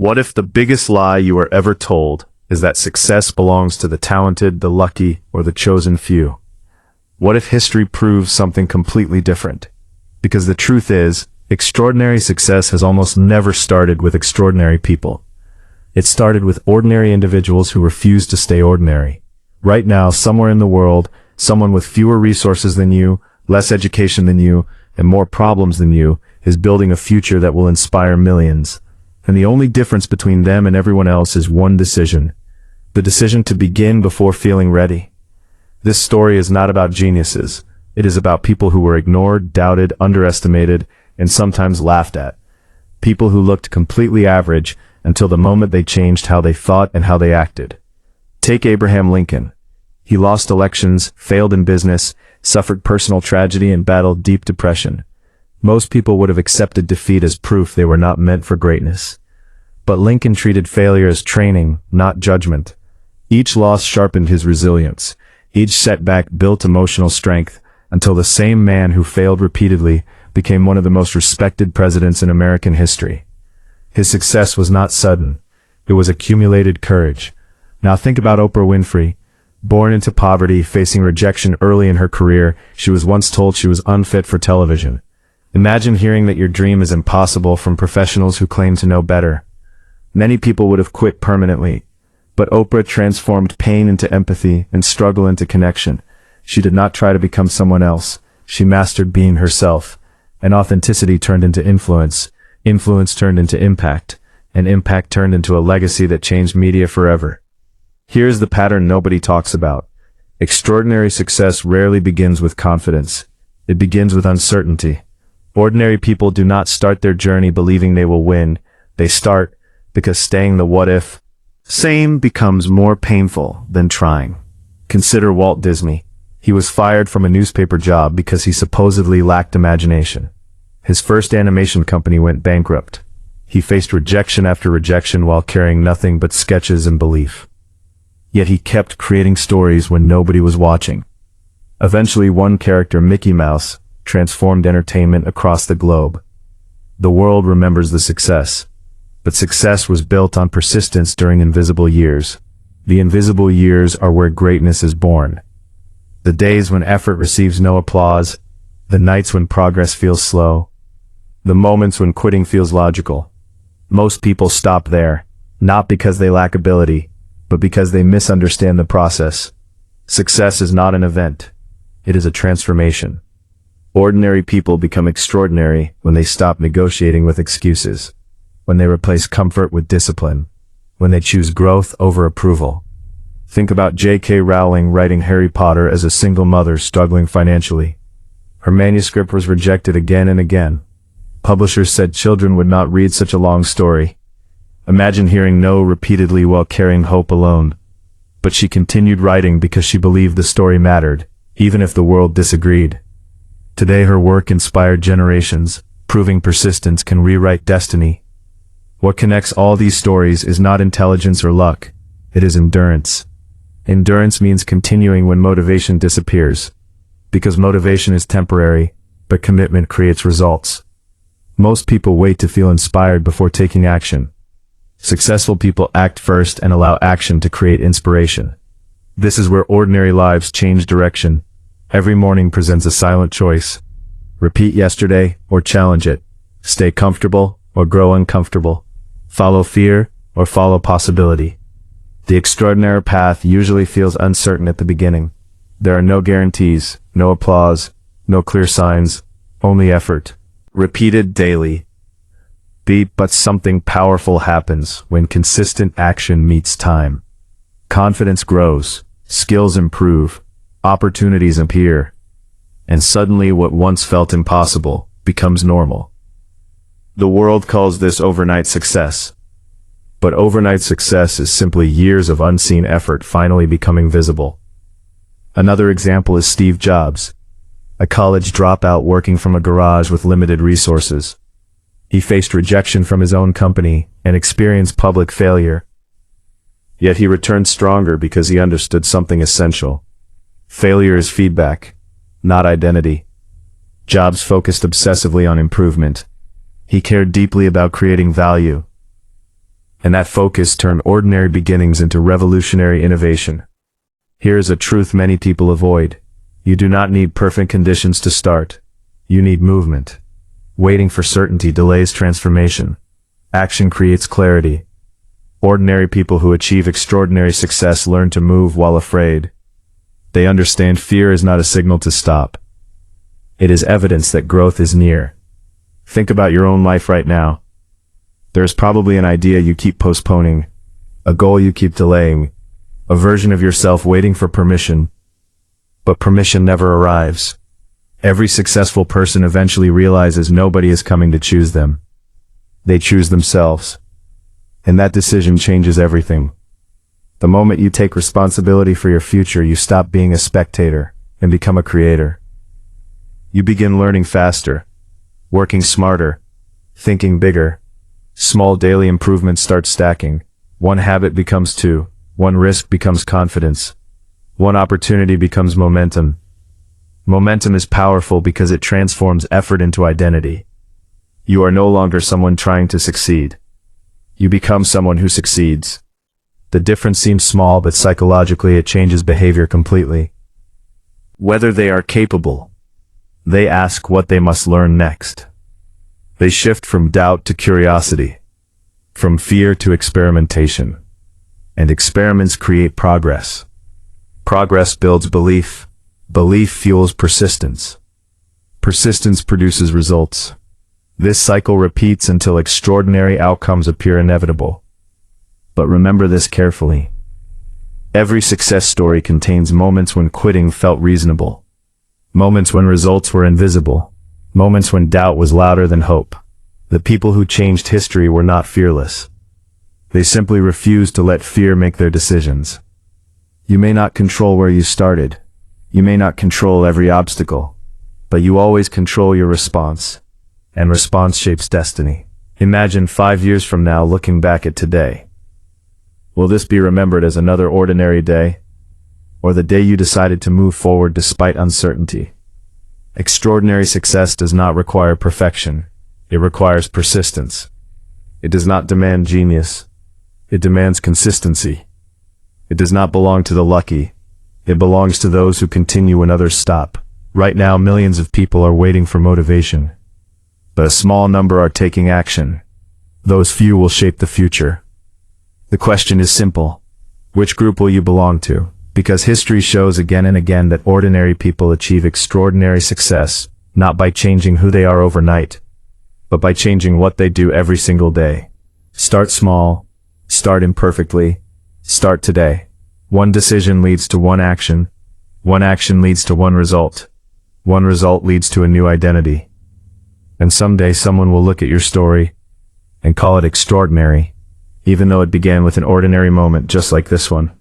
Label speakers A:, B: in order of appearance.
A: What if the biggest lie you were ever told is that success belongs to the talented, the lucky, or the chosen few? What if history proves something completely different? Because the truth is, extraordinary success has almost never started with extraordinary people. It started with ordinary individuals who refused to stay ordinary. Right now, somewhere in the world, someone with fewer resources than you, less education than you, and more problems than you, is building a future that will inspire millions. And the only difference between them and everyone else is one decision. The decision to begin before feeling ready. This story is not about geniuses. It is about people who were ignored, doubted, underestimated, and sometimes laughed at. People who looked completely average until the moment they changed how they thought and how they acted. Take Abraham Lincoln. He lost elections, failed in business, suffered personal tragedy, and battled deep depression. Most people would have accepted defeat as proof they were not meant for greatness. But Lincoln treated failure as training, not judgment. Each loss sharpened his resilience. Each setback built emotional strength, until the same man who failed repeatedly became one of the most respected presidents in American history. His success was not sudden. It was accumulated courage. Now think about Oprah Winfrey. Born into poverty, facing rejection early in her career, she was once told she was unfit for television. Imagine hearing that your dream is impossible from professionals who claim to know better. Many people would have quit permanently, but Oprah transformed pain into empathy and struggle into connection. She did not try to become someone else. She mastered being herself, and authenticity turned into influence. Influence turned into impact, and impact turned into a legacy that changed media forever. Here's the pattern nobody talks about. Extraordinary success rarely begins with confidence. It begins with uncertainty. Ordinary people do not start their journey believing they will win. They start because staying the what if same becomes more painful than trying. Consider Walt Disney. He was fired from a newspaper job because he supposedly lacked imagination. His first animation company went bankrupt. He faced rejection after rejection while carrying nothing but sketches and belief. Yet he kept creating stories when nobody was watching. Eventually, one character, Mickey Mouse, transformed entertainment across the globe. The world remembers the success, but success was built on persistence during invisible years. The invisible years are where greatness is born. The days when effort receives no applause, the nights when progress feels slow, the moments when quitting feels logical. Most people stop there, not because they lack ability, but because they misunderstand the process. Success is not an event. It is a transformation. Ordinary people become extraordinary when they stop negotiating with excuses, when they replace comfort with discipline, when they choose growth over approval. Think about J.K. Rowling writing Harry Potter as a single mother struggling financially. Her manuscript was rejected again and again. Publishers said children would not read such a long story. Imagine hearing no repeatedly while carrying hope alone. But she continued writing because she believed the story mattered, even if the world disagreed. Today her work inspired generations, proving persistence can rewrite destiny. What connects all these stories is not intelligence or luck. It is endurance. Endurance means continuing when motivation disappears. Because motivation is temporary, but commitment creates results. Most people wait to feel inspired before taking action. Successful people act first and allow action to create inspiration. This is where ordinary lives change direction. Every morning presents a silent choice. Repeat yesterday or challenge it. Stay comfortable or grow uncomfortable. Follow fear or follow possibility. The extraordinary path usually feels uncertain at the beginning. There are no guarantees, no applause, no clear signs, only effort. Repeated daily. But something powerful happens when consistent action meets time. Confidence grows, skills improve, opportunities appear, and suddenly what once felt impossible becomes normal. The world calls this overnight success. But overnight success is simply years of unseen effort finally becoming visible. Another example is Steve Jobs, a college dropout working from a garage with limited resources. He faced rejection from his own company and experienced public failure. Yet he returned stronger because he understood something essential. Failure is feedback, not identity. Jobs focused obsessively on improvement. He cared deeply about creating value. And that focus turned ordinary beginnings into revolutionary innovation. Here is a truth many people avoid. You do not need perfect conditions to start. You need movement. Waiting for certainty delays transformation. Action creates clarity. Ordinary people who achieve extraordinary success learn to move while afraid. They understand fear is not a signal to stop. It is evidence that growth is near. Think about your own life right now. There's probably an idea you keep postponing, a goal you keep delaying, a version of yourself waiting for permission. But permission never arrives. Every successful person eventually realizes nobody is coming to choose them. They choose themselves. And that decision changes everything. The moment you take responsibility for your future, you stop being a spectator and become a creator. You begin learning faster, working smarter, thinking bigger. Small daily improvements start stacking. One habit becomes two. One risk becomes confidence. One opportunity becomes momentum. Momentum is powerful because it transforms effort into identity. You are no longer someone trying to succeed. You become someone who succeeds. The difference seems small, but psychologically it changes behavior completely. Whether they are capable, they ask what they must learn next. They shift from doubt to curiosity, from fear to experimentation. And experiments create progress. Progress builds belief. Belief fuels persistence. Persistence produces results. This cycle repeats until extraordinary outcomes appear inevitable. But remember this carefully. Every success story contains moments when quitting felt reasonable. Moments when results were invisible. Moments when doubt was louder than hope. The people who changed history were not fearless. They simply refused to let fear make their decisions. You may not control where you started. You may not control every obstacle. But you always control your response. And response shapes destiny. Imagine 5 years from now looking back at today. Will this be remembered as another ordinary day? Or the day you decided to move forward despite uncertainty? Extraordinary success does not require perfection. It requires persistence. It does not demand genius. It demands consistency. It does not belong to the lucky. It belongs to those who continue when others stop. Right now, millions of people are waiting for motivation. But a small number are taking action. Those few will shape the future. The question is simple. Which group will you belong to? Because history shows again and again that ordinary people achieve extraordinary success, not by changing who they are overnight, but by changing what they do every single day. Start small. Start imperfectly. Start today. One decision leads to one action. One action leads to one result. One result leads to a new identity. And someday someone will look at your story and call it extraordinary, even though it began with an ordinary moment just like this one.